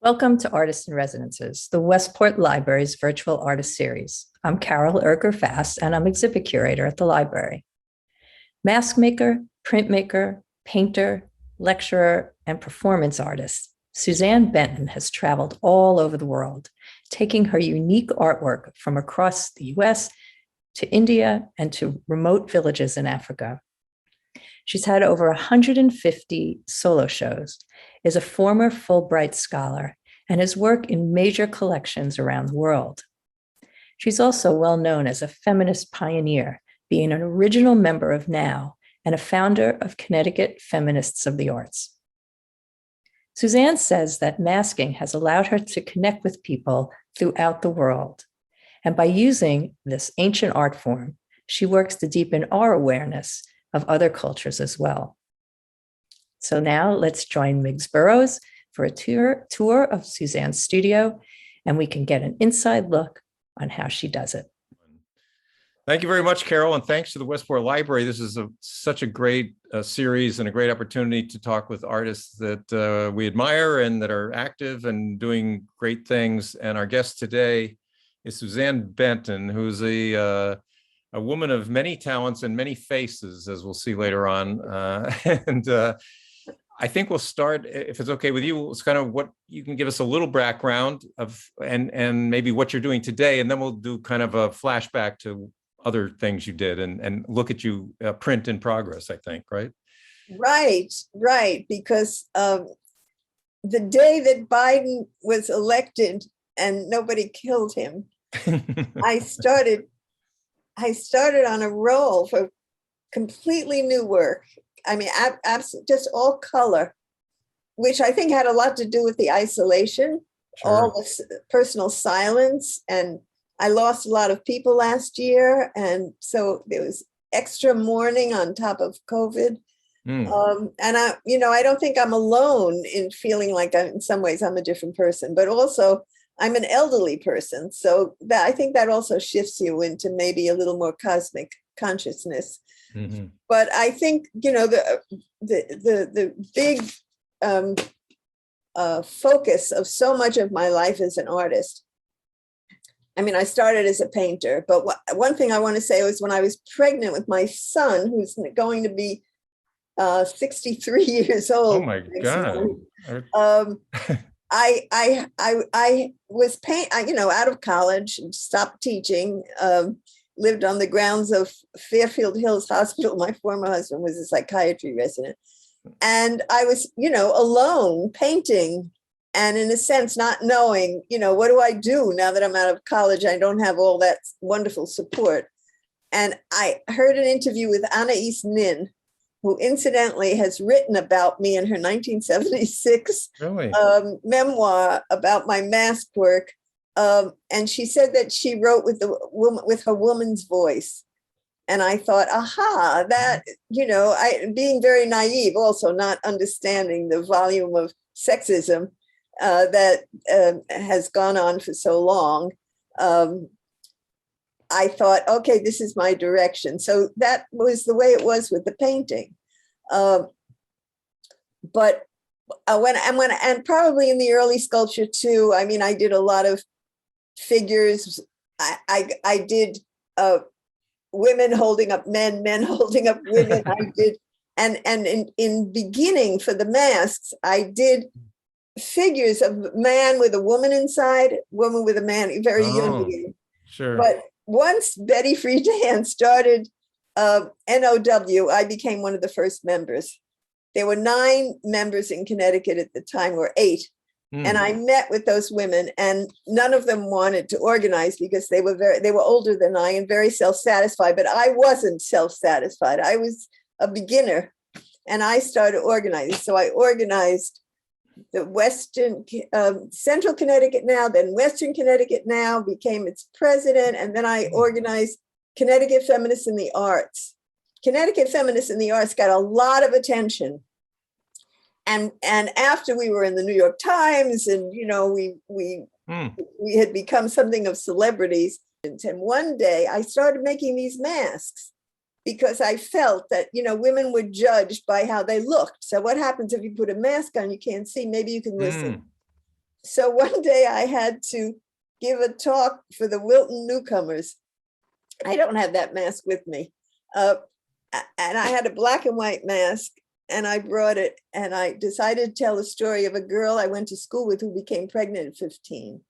Welcome to Artists in Residences, the Westport Library's virtual artist series. I'm Carol Erger-Fass, and I'm exhibit curator at the library. Mask maker, printmaker, painter, lecturer, and performance artist, Suzanne Benton has traveled all over the world, taking her unique artwork from across the US to India and to remote villages in Africa. She's had over 150 solo shows, is a former Fulbright scholar, and has worked in major collections around the world. She's also well known as a feminist pioneer, being an original member of NOW and a founder of Connecticut Feminists of the Arts. Suzanne says that masking has allowed her to connect with people throughout the world. And by using this ancient art form, she works to deepen our awareness of other cultures as well. So now let's join Miggs Burroughs for a tour of Suzanne's studio, and we can get an inside look on how she does it. Thank you very much, Carol, and thanks to the Westport Library. This is such a great series and a great opportunity to talk with artists that we admire and that are active and doing great things. And our guest today is Suzanne Benton, who's a woman of many talents and many faces, as we'll see later on. I think we'll start, if it's okay with you, it's kind of what you can give us a little background of and maybe what you're doing today, and then we'll do kind of a flashback to other things you did and look at you print in progress, I think, right? Right, because the day that Biden was elected and nobody killed him, I started on a roll for completely new work. I mean, just all color, which I think had a lot to do with the isolation, Sure. all the personal silence. And I lost a lot of people last year. And so there was extra mourning on top of COVID. And I don't think I'm alone in feeling like in some ways I'm a different person, but also I'm an elderly person. So I think that also shifts you into maybe a little more cosmic consciousness. Mm-hmm. But I think, the big focus of so much of my life as an artist. I mean, I started as a painter, but one thing I want to say was when I was pregnant with my son, who's going to be 63 years old. Oh my God. I was out of college and stopped teaching, lived on the grounds of Fairfield Hills Hospital. My former husband was a psychiatry resident. And I was, alone painting and in a sense, not knowing, what do I do now that I'm out of college? I don't have all that wonderful support. And I heard an interview with Anais Nin, who incidentally has written about me in her 1976 memoir about my mask work. And she said that she wrote with her woman's voice. And I thought, aha, that, being very naive, also not understanding the volume of sexism that has gone on for so long. I thought, okay, this is my direction. So that was the way it was with the painting. But and probably in the early sculpture too, I mean, I did a lot of figures. I did women holding up men, men holding up women. I did, and in beginning for the masks, I did figures of man with a woman inside, woman with a man, very Jungian. Sure. But once Betty Friedan started NOW, I became one of the first members. There were 9 members in Connecticut at the time, or 8. And I met with those women, and none of them wanted to organize because they were older than I and very self-satisfied, but I wasn't self-satisfied. I was a beginner, and I started organizing. So I organized the Central Connecticut Now, then Western Connecticut Now, became its president, and then I organized Connecticut Feminists in the Arts. Connecticut Feminists in the Arts got a lot of attention. And after we were in the New York Times, and we had become something of celebrities. And one day I started making these masks because I felt that women were judged by how they looked. So what happens if you put a mask on? You can't see. Maybe you can listen. So one day I had to give a talk for the Wilton newcomers. I don't have that mask with me. And I had a black and white mask, and I brought it, and I decided to tell the story of a girl I went to school with who became pregnant at 15.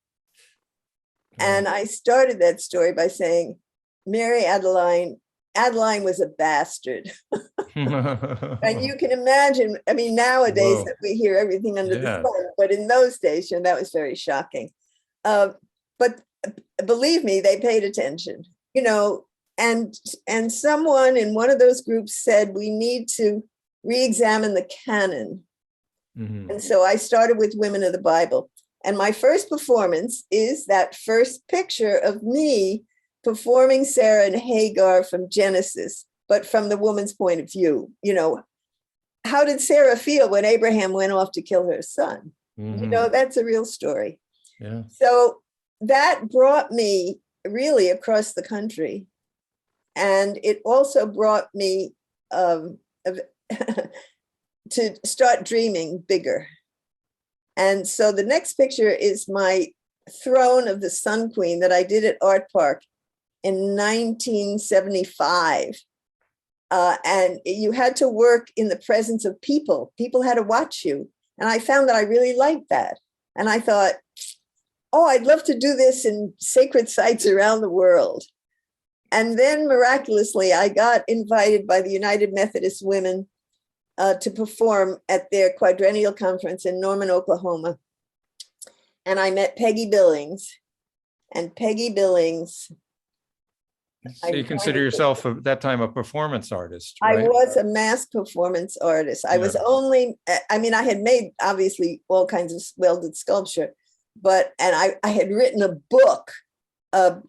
And I started that story by saying, Mary Adeline was a bastard. And you can imagine, I mean, nowadays that we hear everything under the sun, but in those days, that was very shocking. But believe me, they paid attention, and someone in one of those groups said, we need to re-examine the canon. Mm-hmm. And so I started with Women of the Bible. And my first performance is that first picture of me performing Sarah and Hagar from Genesis, but from the woman's point of view. How did Sarah feel when Abraham went off to kill her son? Mm-hmm. That's a real story. Yeah. So that brought me really across the country. And it also brought me to start dreaming bigger. And so the next picture is my throne of the Sun Queen that I did at Art Park in 1975. And you had to work in the presence of people. People had to watch you. And I found that I really liked that. And I thought, I'd love to do this in sacred sites around the world. And then miraculously, I got invited by the United Methodist Women to perform at their quadrennial conference in Norman, Oklahoma. And I met Peggy Billings. And Peggy Billings. So you consider yourself at that time a performance artist, right? I was a mask performance artist. I was I had made obviously all kinds of welded sculpture, and I had written a book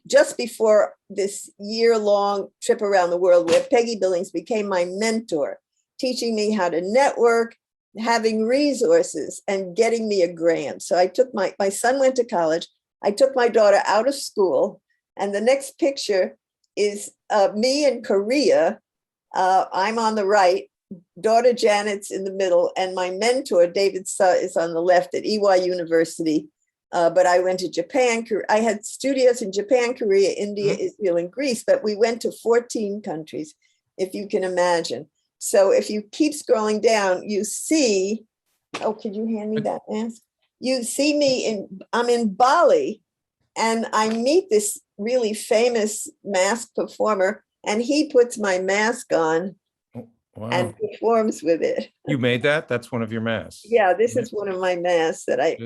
just before this year-long trip around the world where Peggy Billings became my mentor, teaching me how to network, having resources, and getting me a grant. So I took my son went to college. I took my daughter out of school, and the next picture is me in Korea. I'm on the right, daughter Janet's in the middle, and my mentor, David Suh, is on the left at EY University. But I went to Japan. I had studios in Japan, Korea, India, Israel, and Greece, but we went to 14 countries, if you can imagine. So if you keep scrolling down, you see, could you hand me that mask? You see me I'm in Bali, and I meet this really famous mask performer, and he puts my mask on and performs with it. You made that? That's one of your masks? Yeah, this is one of my masks that I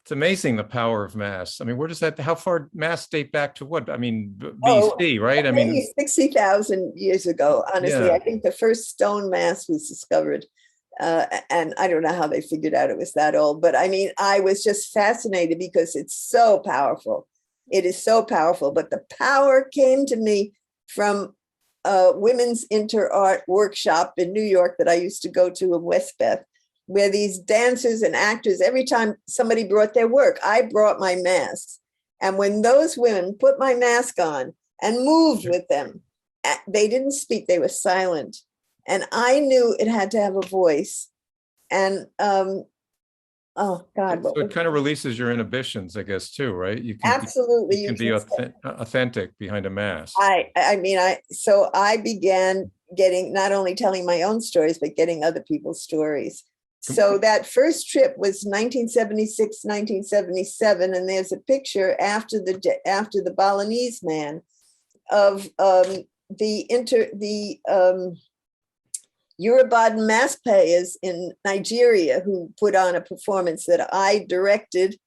It's amazing the power of masks. I mean, how far masks date back to what? I mean, BC, right? I mean, 60,000 years ago, honestly. Yeah. I think the first stone mask was discovered. And I don't know how they figured out it was that old, but I mean, I was just fascinated because it's so powerful. It is so powerful, but the power came to me from a women's inter-art workshop in New York that I used to go to in Westport, where these dancers and actors, every time somebody brought their work, I brought my masks. And when those women put my mask on and moved with them, they didn't speak, they were silent. And I knew it had to have a voice. And, so it kind of releases your inhibitions, I guess, too, right? You can absolutely. You can be authentic behind a mask. So I began not only telling my own stories, but getting other people's stories. So that first trip was 1976, 1977, and there's a picture after the Balinese man of the Yoruba mask players in Nigeria who put on a performance that I directed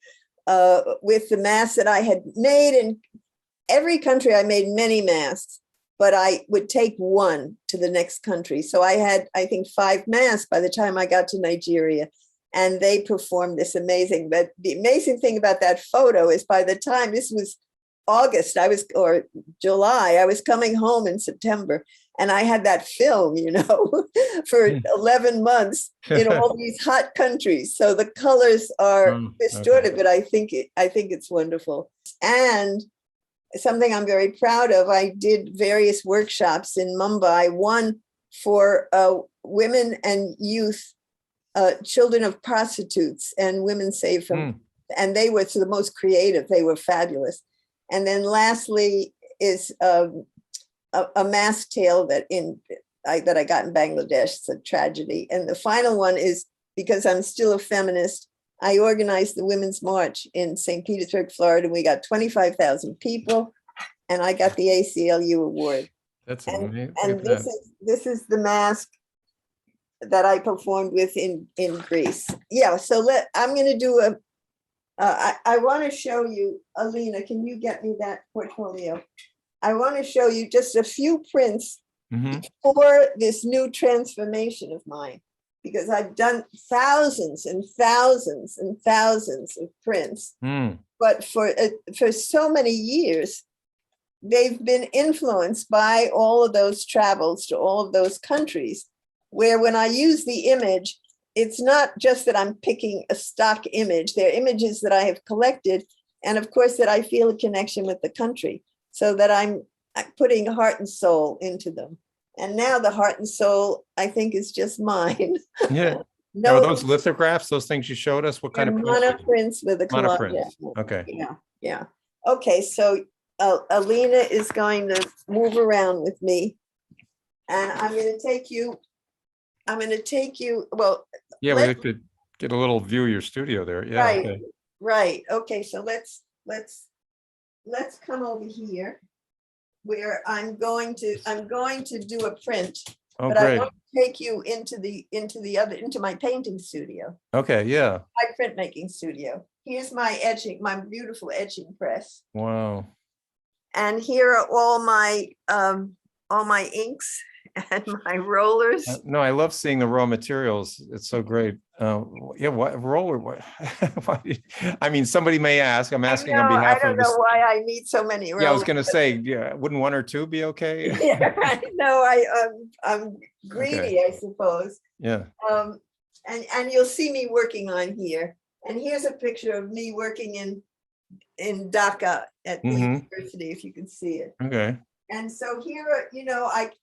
with the masks that I had made. In every country, I made many masks, but I would take one to the next country. So I had, I think, 5 masks by the time I got to Nigeria, and they performed this amazing. But the amazing thing about that photo is by the time this was August, or July, I was coming home in September, and I had that film, for 11 months in all these hot countries. So the colors are distorted, but I think it's wonderful. And something I'm very proud of, I did various workshops in Mumbai, one for women and youth children of prostitutes and women saved from, and they were the most creative. They were fabulous. And then lastly is a mass tale that I got in Bangladesh. It's a tragedy. And the final one is, because I'm still a feminist, I organized the Women's March in St. Petersburg, Florida. We got 25,000 people, and I got the ACLU award. That's amazing. And this is the mask that I performed with in Greece. Yeah, so I'm going to do I want to show you, Alina, can you get me that portfolio? I want to show you just a few prints for this new transformation of mine, because I've done thousands and thousands and thousands of prints, but for so many years, they've been influenced by all of those travels to all of those countries, where when I use the image, it's not just that I'm picking a stock image. They're images that I have collected, and of course that I feel a connection with the country, so that I'm putting heart and soul into them. And now the heart and soul, I think, is just mine. Yeah. No, are those lithographs, those things you showed us? What kind of monoprints with a collage? Monoprints. Okay. Yeah. Okay, so Alina is going to move around with me, and I'm going to take you. Well, yeah, we have to get a little view of your studio there. Yeah. Right. Okay. Right. Okay. So let's come over here, where I'm going to do a print. Oh, but great. I want to take you into my painting studio. Okay. Yeah. My printmaking studio. Here's my beautiful etching press. Wow. And here are all my inks and my rollers. No, I love seeing the raw materials. It's so great. Yeah, what roller? Why, I mean, somebody may ask. I'm asking on behalf of. I don't know why I need so many rollers. Yeah, I was going to say, yeah, wouldn't one or two be okay? Yeah, I know. I'm greedy, okay. I suppose. Yeah. And you'll see me working on here. And here's a picture of me working in Dhaka at the university, if you can see it. Okay. And so here,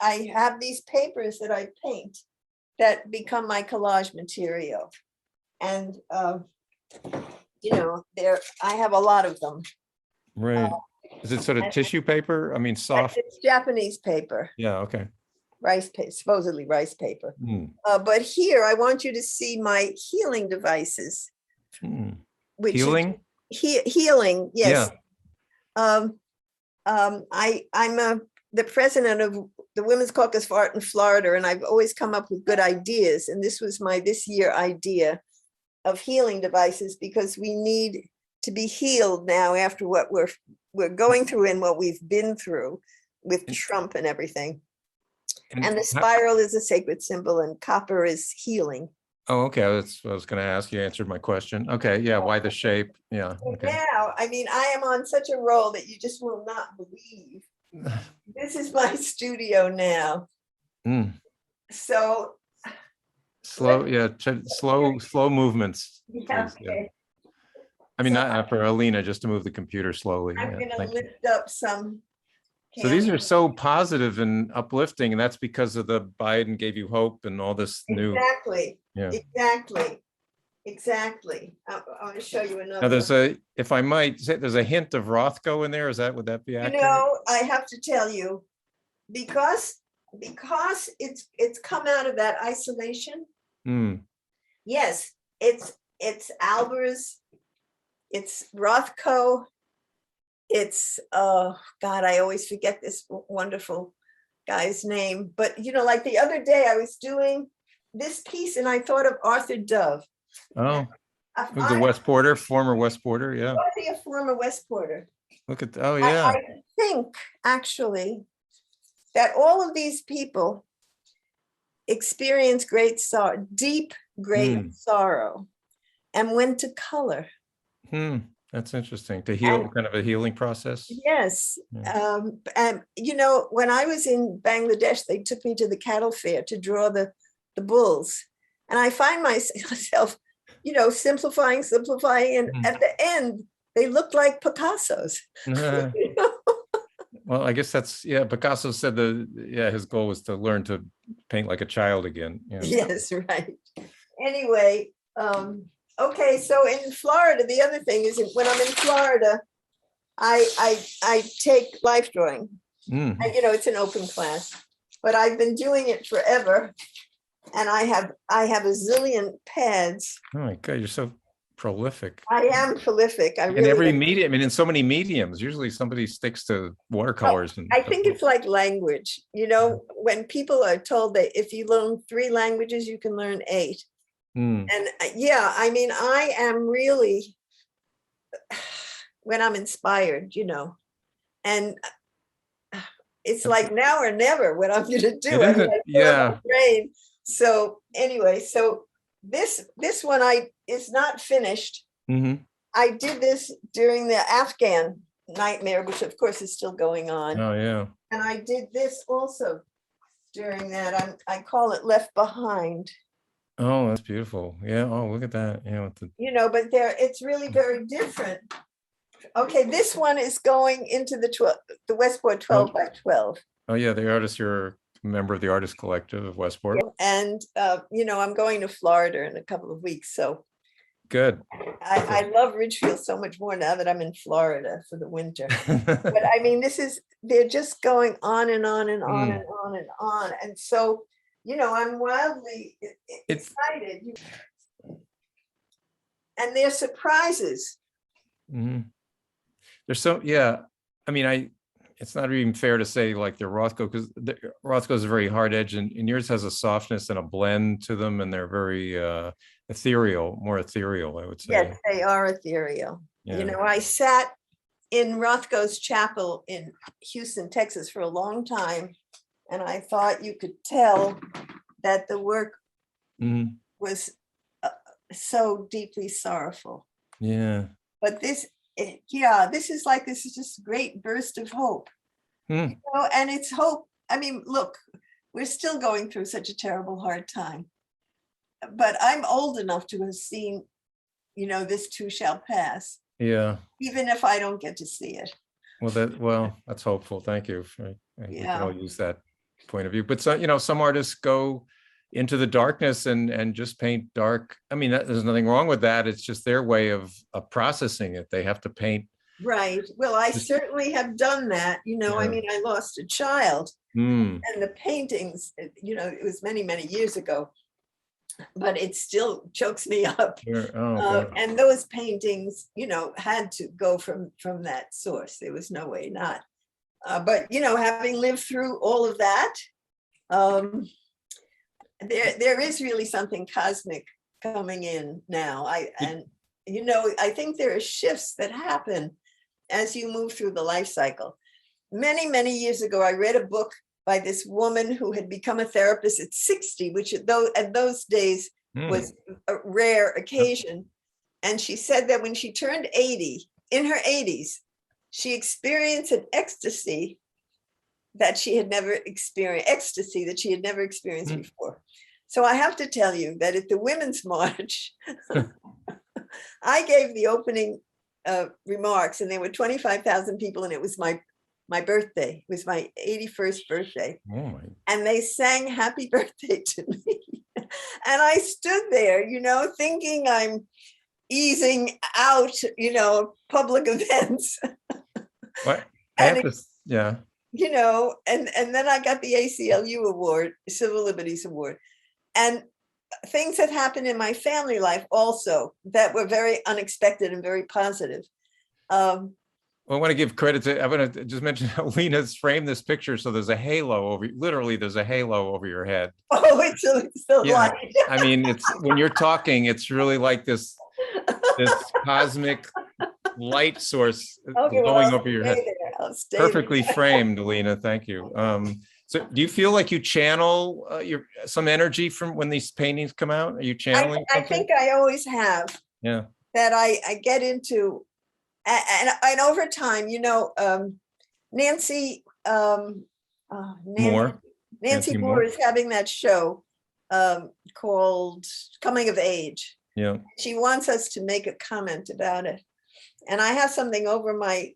I have these papers that I paint that become my collage material. And, I have a lot of them. Right. Is it sort of tissue paper? I mean, soft? It's Japanese paper. Yeah, okay. Rice paper, supposedly rice paper. But here, I want you to see my healing devices. Which healing? Healing, yes. Yeah. I'm the president of the Women's Caucus for Art in Florida, and I've always come up with good ideas. And this was my this year idea of healing devices, because we need to be healed now after what we're going through and what we've been through with Trump and everything. And the spiral is a sacred symbol, and copper is healing. Oh, okay. That's what I was going to ask. You answered my question. Okay. Yeah. Why the shape? Yeah. Okay. Now, I mean, I am on such a roll that you just will not believe. This is my studio now. So slow, yeah, slow movements. Yeah, okay. Yeah. I mean, not for Alina, just to move the computer slowly. I'm going to lift up some. So these are so positive and uplifting, and that's because of the Biden gave you hope and all this new. Exactly. Yeah. Exactly. I want to show you another. Now there's if I might say, there's a hint of Rothko in there. Would that be accurate? I have to tell you, because it's come out of that isolation. Yes, it's Albers, it's Rothko. It's God, I always forget this wonderful guy's name. But like the other day, I was doing this piece and I thought of Arthur Dove. Oh, who's the Westporter, former Westporter? Yeah. A former Westporter. Look at yeah. I think actually that all of these people experience great sorrow, deep, great sorrow, and went to color. That's interesting. To heal, kind of a healing process. Yes. Yeah. And when I was in Bangladesh, they took me to the cattle fair to draw the bulls. And I find myself, simplifying. And at the end, they look like Picasso's. Well, I guess that's, Picasso said his goal was to learn to paint like a child again. Yes, right. anyway, okay, so in Florida, the other thing is when I'm in Florida, I take life drawing. Mm. And, you know, it's an open class, but I've been doing it forever. And I have a zillion pads. Oh my God, you're so prolific. I am prolific. I In really every am. medium, I mean, in so many mediums, usually somebody sticks to watercolors. And I think it's like language. You know, when people are told that if you learn 3 languages, you can learn 8. Mm. And yeah, I mean, I am really, when I'm inspired, you know, and it's like now or never what I'm going to do. It isn't, yeah. Brain. So anyway, so this one is not finished. Mm-hmm. I did this during the Afghan nightmare, which of course is still going on. Oh yeah. And I did this also during that. I call it Left Behind. Oh, that's beautiful. Yeah. Oh, look at that. Yeah. With the... You know, but it's really very different. Okay, this one is going into the Westport 12 by 12. Oh yeah, the artist, you're a member of the artist collective of Westport. And you know, I'm going to Florida in a couple of weeks, so good. I love Ridgefield so much more now that I'm in Florida for the winter. But I mean, they're just going on and on and on and on and on. And so, you know, I'm wildly excited. And they're surprises. Mm-hmm. There's so, yeah. I mean, it's not even fair to say like they're Rothko, because Rothko is a very hard edge, and yours has a softness and a blend to them, and they're very ethereal, more ethereal, I would say. Yes, they are ethereal. Yeah. You know, I sat in Rothko's chapel in Houston, Texas for a long time, and I thought you could tell that the work was so deeply sorrowful. Yeah. But this is just a great burst of hope. You know, and it's hope. I mean, look, we're still going through such a terrible, hard time. But I'm old enough to have seen, you know, this too shall pass. Yeah. Even if I don't get to see it. Well, that's hopeful. Thank you. We can all use that point of view. But some artists go into the darkness and just paint dark. I mean, there's nothing wrong with that. It's just their way of processing it. They have to paint. Right. Well, I certainly have done that. You know, I mean, I lost a child and the paintings, you know, it was many, many years ago, but it still chokes me up. Sure. Oh, and those paintings, you know, had to go from that source. There was no way not. But, you know, having lived through all of that, there is really something cosmic coming in now. You know, I think there are shifts that happen as you move through the life cycle. Many, many years ago, I read a book by this woman who had become a therapist at 60, which at those days was a rare occasion. And she said that when she turned 80, in her 80s, she experienced an ecstasy that she had never experienced before. So I have to tell you that at the Women's March, I gave the opening remarks, and there were 25,000 people, and it was my birthday. It was my 81st birthday. And they sang happy birthday to me. And I stood there, you know, thinking I'm easing out, you know, public events. What? Yeah. You know, and then I got the ACLU award, Civil Liberties Award. And things have happened in my family life also that were very unexpected and very positive. Well, I want to give credit to, I want to just mention how Lena's framed this picture. So there's a halo literally there's a halo over your head. Oh, it's the light. I mean, it's when you're talking, it's really like this cosmic light source glowing over your head. Perfectly framed, Lena. Thank you. So do you feel like you channel some energy from when these paintings come out? Are you channeling? I think I always have. Yeah. That I get into, and over time, you know, Nancy Moore is having that show called Coming of Age. Yeah. She wants us to make a comment about it. And I have something over my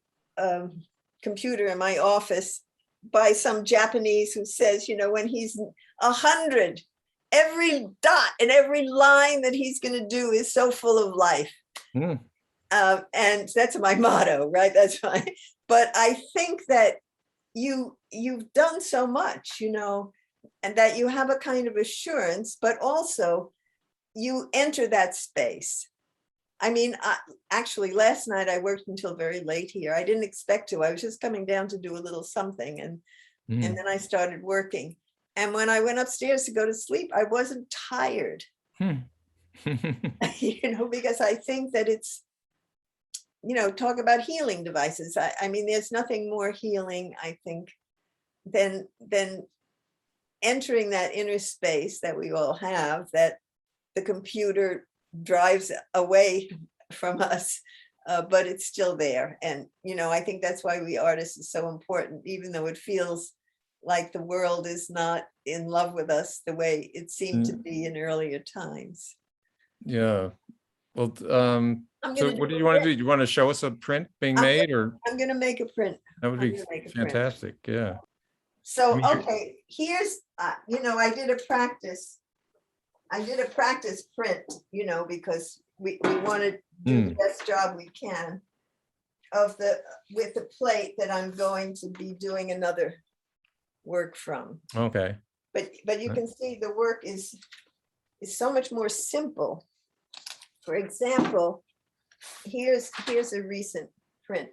computer in my office by some Japanese who says, you know, when he's 100, every dot and every line that he's going to do is so full of life. Hmm. And that's my motto, right? That's fine. But I think that you've done so much, you know, and that you have a kind of assurance, but also you enter that space. I mean, actually, last night I worked until very late here. I didn't expect to. I was just coming down to do a little something, and then I started working. And when I went upstairs to go to sleep, I wasn't tired, you know, because I think that it's, you know, talk about healing devices. I mean, there's nothing more healing, I think, than entering that inner space that we all have, that the computer drives away from us, but it's still there. And, you know, I think that's why we artists is so important, even though it feels like the world is not in love with us the way it seemed to be in earlier times. Yeah. Well, I'm so gonna what do do you a want to print. do? Do you want to show us a print being made, or I'm going to make a print. that would I'm be gonna make a print. fantastic? Yeah. So, I mean, okay, here's, you know, I did a practice print, you know, because we want to do the best job we can with the plate that I'm going to be doing another work from. Okay. But you can see the work is so much more simple. For example, here's a recent print.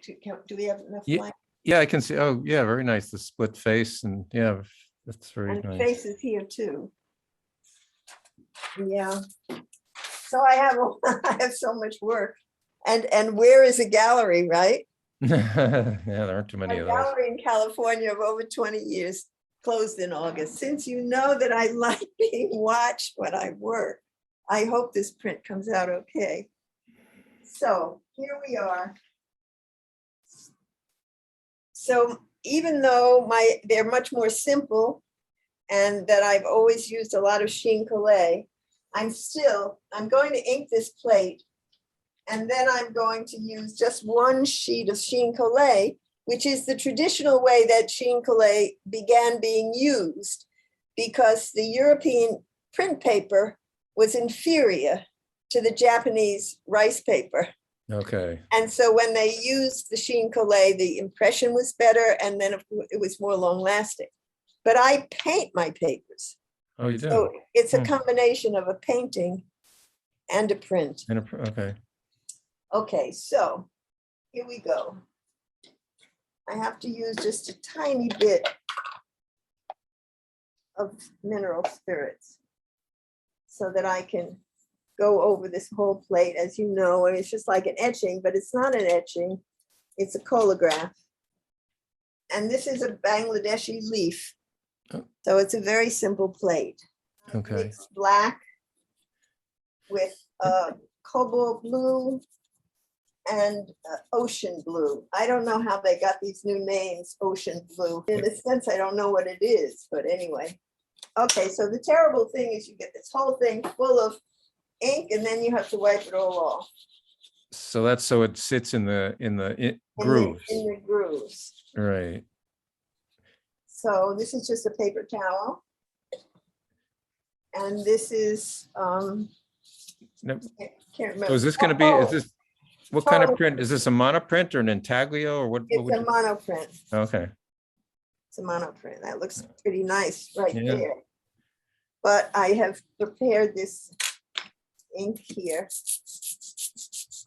Do we have enough light? Yeah, I can see. Oh, yeah, very nice. The split face, and yeah, that's very And nice. faces here too. Yeah. So I have so much work. And where is a gallery, right? Yeah, there aren't too many A of those. gallery in California of over 20 years closed in August. Since you know that I like being watched when I work, I hope this print comes out okay. So here we are. So even though they're much more simple, and that I've always used a lot of sheen collé, I'm going to ink this plate, and then I'm going to use just one sheet of sheen collé, which is the traditional way that sheen collé began being used, because the European print paper was inferior to the Japanese rice paper. Okay. And so when they used the sheen collé, the impression was better, and then it was more long lasting. But I paint my papers. Oh, you do? So it's a combination of a painting and a print. Okay. Okay, so here we go. I have to use just a tiny bit of mineral spirits so that I can go over this whole plate. As you know, and it's just like an etching, but it's not an etching. It's a colograph. And this is a Bangladeshi leaf. So it's a very simple plate. Okay. It's black with cobalt blue and ocean blue. I don't know how they got these new names, ocean blue. In a sense, I don't know what it is, but anyway. Okay, so the terrible thing is you get this whole thing full of ink, and then you have to wipe it all off. So that's so it sits in the grooves. In the grooves. Right. So this is just a paper towel. And this is, No. can't remember. So is this going to be, is this, what kind of print? Is this a monoprint or an intaglio, or what? It's a monoprint. Okay. It's a monoprint. That looks pretty nice right Yeah. there. But I have prepared this ink here.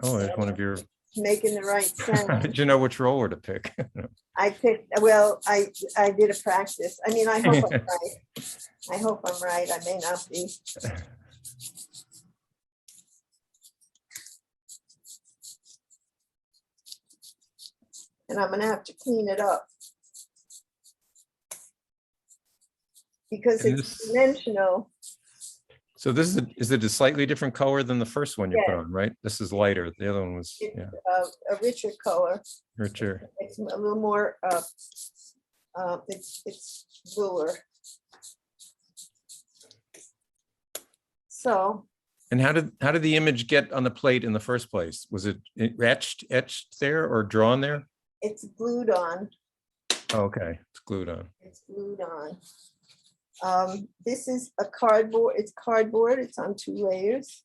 Oh, there's one of your. Making the right How sound. did you know which roller to pick? I picked, well, I did a practice. I mean, I hope I'm right. I hope I'm right. I may not be. And I'm gonna have to clean it up. Because And it's this- dimensional. So this is it a slightly different color than the first one you put Yeah. on, right? This is lighter. The other one was It's yeah, a richer color. richer. It's a little more, it's bluer. So And how did the image get on the plate in the first place? Was it etched there or drawn there? it's glued on. Oh, okay, it's glued on. It's glued on. This is a cardboard, it's cardboard, it's on 2 layers.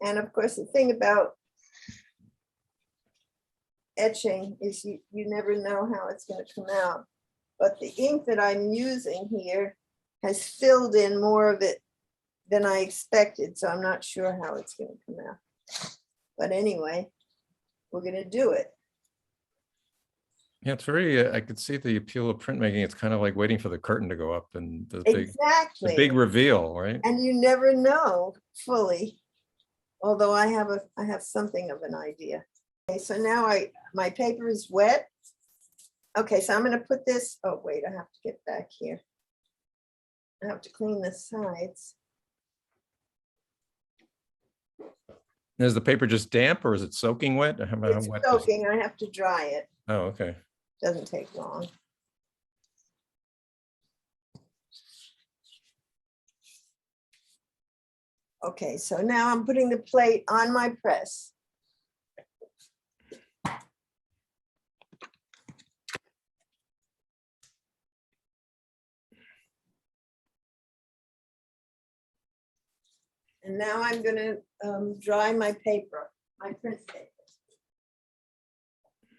And of course, the thing about etching is you never know how it's going to come out. But the ink that I'm using here has filled in more of it than I expected, so I'm not sure how it's going to come out. But anyway, we're going to do it. Yeah, it's very, I could see the appeal of printmaking. It's kind of like waiting for the curtain to go up and the Exactly. big reveal, right? And you never know fully, although I have something of an idea. Okay, so now my paper is wet. Okay, so I'm going to put this, oh wait, I have to get back here. I have to clean the sides. Is the paper just damp or is it soaking wet? How wet is it? Soaking, I have to dry it. Oh, okay. Doesn't take long. Okay, so now I'm putting the plate on my press. And now I'm going to dry my paper, my print paper.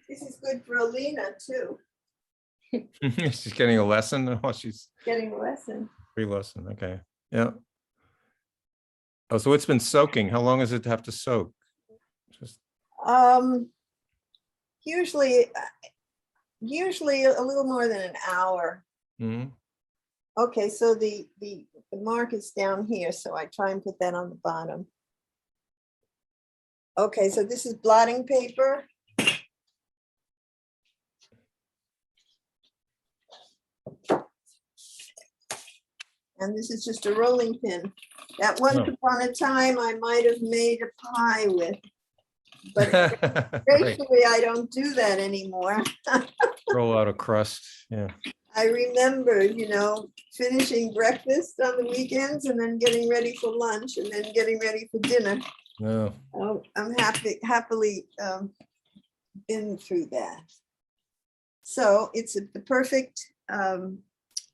This is good for Alina too. She's getting a lesson while she's Getting a lesson. free lesson. Okay. Yeah. Oh, so it's been soaking. How long does it have to soak? Just Usually a little more than an hour. mm-hmm. Okay, so the mark is down here, so I try and put that on the bottom. Okay, so this is blotting paper. And this is just a rolling pin that once upon a time I might have made a pie with. But gratefully, I don't do that anymore. Roll out a crust. Yeah. I remember, finishing breakfast on the weekends and then getting ready for lunch and then getting ready for dinner. No. Oh, I'm happily been through that. So it's the perfect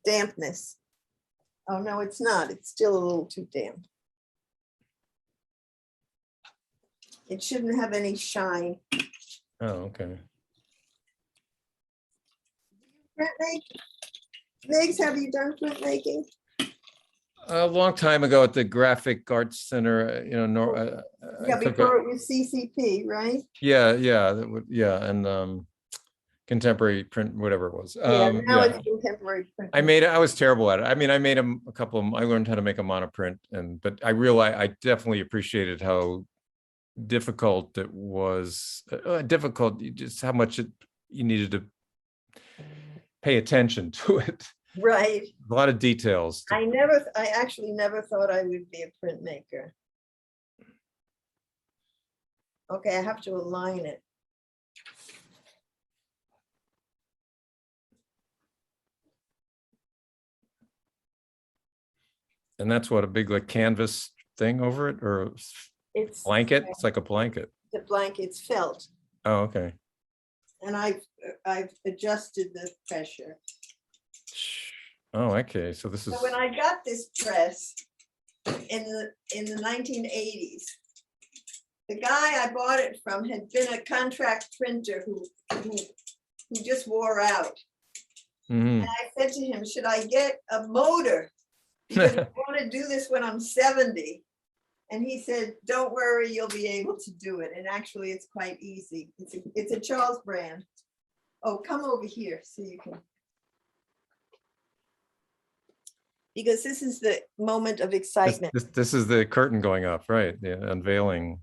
dampness. Oh, no, it's not. It's still a little too damp. It shouldn't have any shine. Oh, okay. Printmaking? Miggs, have you done printmaking? A long time ago at the Graphic Arts Center, Yeah, before it was CCP, right? Yeah, that would, yeah, and contemporary print, whatever it was. Yeah, now it's contemporary print. I was terrible at it. I mean, I made a couple of them. I learned how to make a monoprint, but I realized I definitely appreciated how difficult it was. Just how much you needed to pay attention to it. Right. A lot of details. I actually never thought I would be a printmaker. Okay, I have to align it. And that's what, a big like canvas thing over it, or It's blanket? It's like a blanket. the blanket's felt. Oh, okay. And I've adjusted the pressure. Oh, okay. So this is. So when I got this press in the 1980s, the guy I bought it from had been a contract printer who just wore out. Mhm. And I said to him, should I get a motor? Because I want to do this when I'm 70. And he said, don't worry, you'll be able to do it. And actually, it's quite easy. It's a Charles brand. Oh, come over here so you can. Because this is the moment of excitement. This is the curtain going up, right? Yeah, unveiling.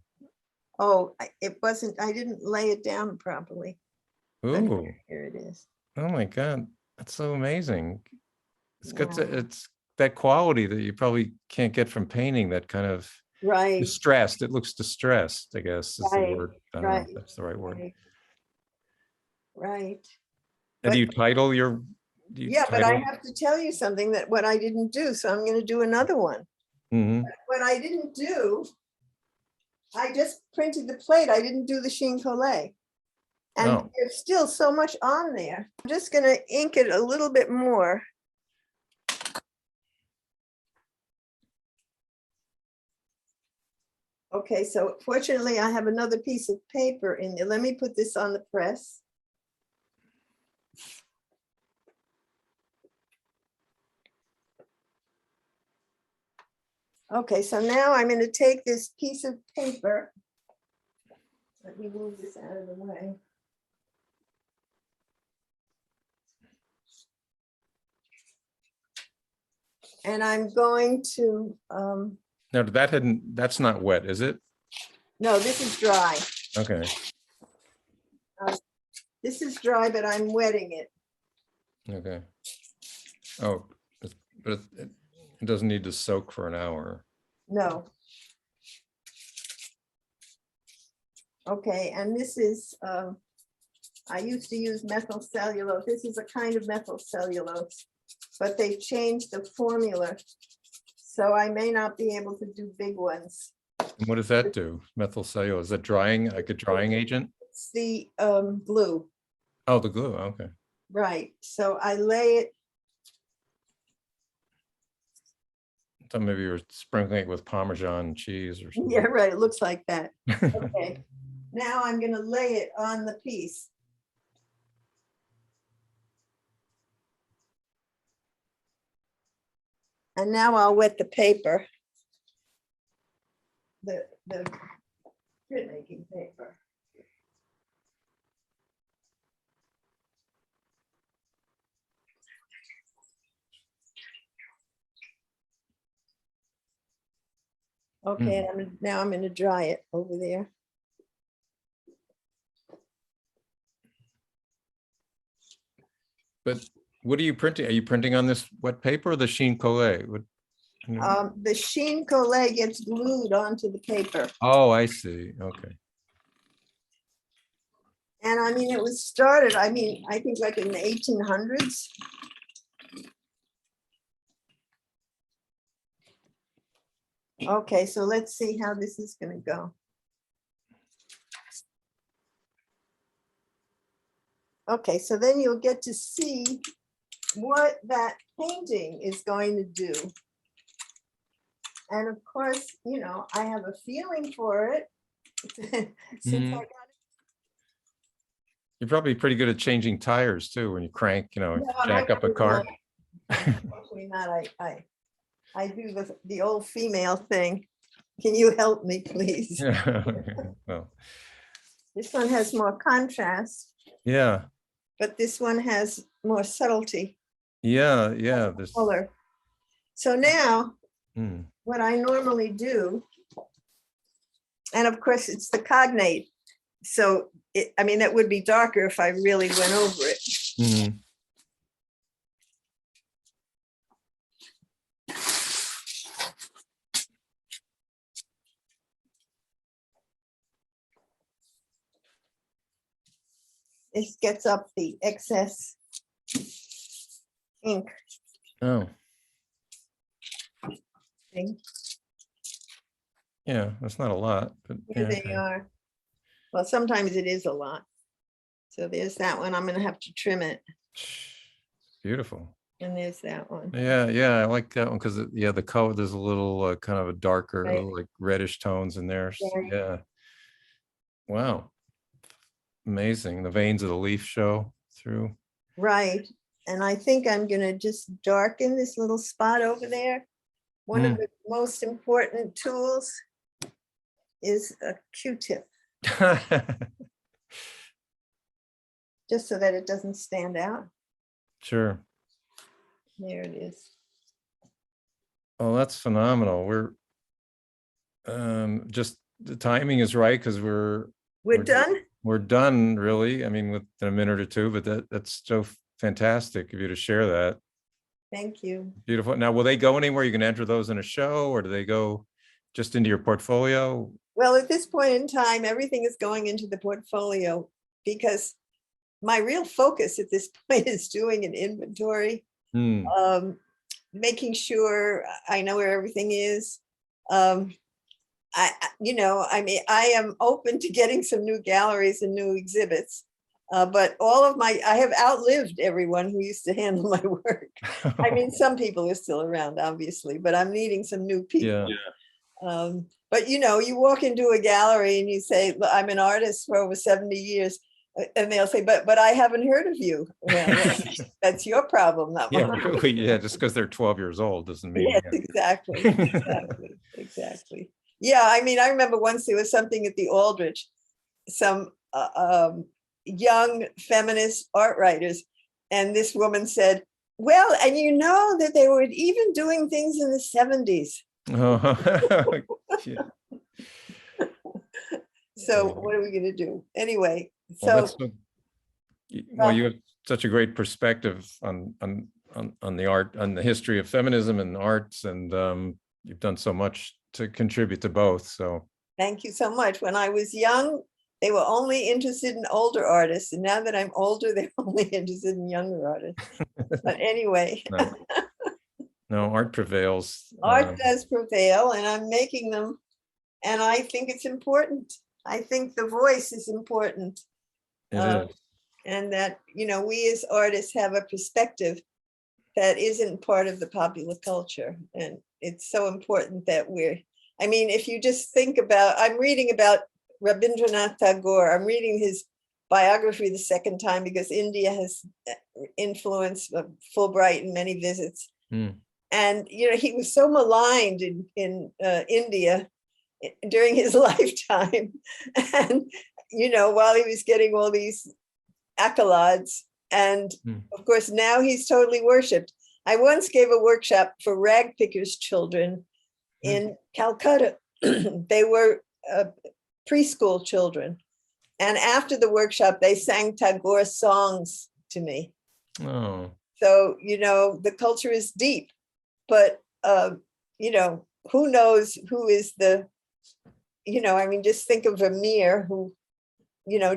Oh, it wasn't, I didn't lay it down properly. Ooh. Here it is. Oh my God. That's so amazing. It's got Wow. it's that quality that you probably can't get from painting, that kind of Right. distressed. It looks distressed, I guess is Right, the word. I don't know right, if that's the right word. Right. And do you title your? Yeah, but I have to tell you something that what I didn't do, so I'm going to do another one. Mhm. What I didn't do I just printed the plate. I didn't do the sheen collé. And Oh. there's still so much on there. I'm just gonna ink it a little bit more. Okay, so fortunately I have another piece of paper in there. Let me put this on the press. Okay, so now I'm going to take this piece of paper. Let me move this out of the way. And I'm going to, Now that's not wet, is it? no, this is dry. Okay. This is dry, but I'm wetting it. Okay. Oh, but it doesn't need to soak for an hour. No. Okay, and this is, I used to use methyl cellulose. This is a kind of methyl cellulose, but they've changed the formula. So I may not be able to do big ones. And what does that do? Methyl cellulose, is that drying, like a drying agent? It's the glue. Oh, the glue, okay. Right, so I lay it, So maybe you're sprinkling it with Parmesan cheese or something. yeah, right, it looks like that. Okay, now I'm gonna lay it on the piece. And now I'll wet the paper. The printmaking paper. Okay, and now I'm going to dry it over there. But what are you printing? Are you printing on this wet paper or the sheen collé? The sheen collé gets glued onto the paper. Oh, I see. Okay. And I mean, it was started, I mean, I think like in the 1800s. Okay, so let's see how this is going to go. Okay, so then you'll get to see what that painting is going to do. And of course, you know, I have a feeling for it since I got it. You're probably pretty good at changing tires too, when you crank, you know, No, jack up a car. Actually not, I do the old female thing. Can you help me, please? Well, This one has more contrast, yeah, but this one has more subtlety, yeah, yeah. This, color. So now, mm, what I normally do, and of course it's the cognate. So I mean, that would be darker if I really went over it. mhm. This gets up the excess ink Oh, thing. yeah, that's not a lot, but Here yeah, they okay. are. Well, sometimes it is a lot. So there's that one. I'm going to have to trim it. Beautiful. And there's that one. Yeah, yeah, I like that one because yeah, the color, there's a little kind of a darker, Right. like reddish tones in there. Right. Yeah. Wow. Amazing. The veins of the leaf show through. Right. And I think I'm going to just darken this little spot over there. One of the most important tools is a Q-tip, just so that it doesn't stand out. Sure. There it is. Oh, that's phenomenal. We're just the timing is right because We're done? We're done, really. I mean, within a minute or two, but that's so fantastic of you to share that. Thank you. Beautiful. Now, will they go anywhere? You can enter those in a show, or do they go just into your portfolio? Well, at this point in time, everything is going into the portfolio because my real focus at this point is doing an inventory, making sure I know where everything is. I mean, I am open to getting some new galleries and new exhibits. But I have outlived everyone who used to handle my work. I mean, some people are still around, obviously, but I'm needing some new people. Yeah. But you walk into a gallery and you say, "Look, I'm an artist for over 70 years. And they'll say, but I haven't heard of you. Well, that's your problem, not Yeah, mine. really. Yeah, just because they're 12 years old doesn't mean. Yes, exactly. Exactly. Yeah, I mean, I remember once there was something at the Aldrich, some young feminist art writers, and this woman said, well, and you know that they were even doing things in the 70s. Oh, yeah. So what are we going to do? Anyway, Well, so well, you have such a great perspective on the art, on the history of feminism and arts, and you've done so much to contribute to both. So thank you so much. When I was young, they were only interested in older artists, and now that I'm older, they're only interested in younger artists. But anyway, no, art prevails. Art does prevail, and I'm making them, and I think it's important. I think the voice is important. It is. And that, we as artists have a perspective that isn't part of the popular culture. And it's so important that if you just think about, I'm reading about Rabindranath Tagore. I'm reading his biography the second time because India has influenced Fulbright in many visits. And, he was so maligned in India during his lifetime. And, while he was getting all these accolades. And of course, now he's totally worshipped. I once gave a workshop for rag pickers' children in Calcutta. They were preschool children. And after the workshop, they sang Tagore songs to me. Oh. So, the culture is deep, but, who knows who is just think of Vermeer, who,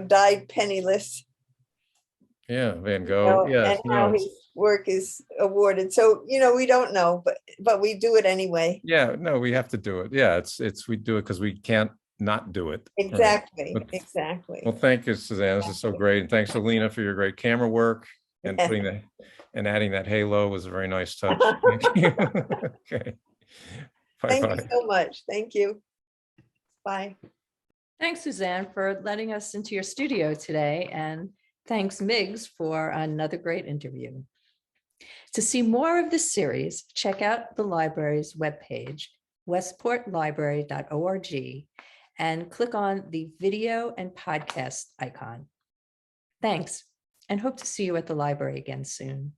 died penniless. Yeah, Van Gogh. Yeah, and how his work is awarded. So, we don't know, but we do it anyway. Yeah, no, we have to do it. Yeah, we do it because we can't not do it. Exactly. Right. Exactly. Well, thank you, Suzanne. This is so great. And thanks, Alina, for your great camera work and adding that halo was a very nice touch. Thank you. Okay. Thank you so much. Thank you. Bye. Thanks, Suzanne, for letting us into your studio today. And thanks, Miggs, for another great interview. To see more of this series, check out the library's webpage, westportlibrary.org, and click on the video and podcast icon. Thanks, and hope to see you at the library again soon.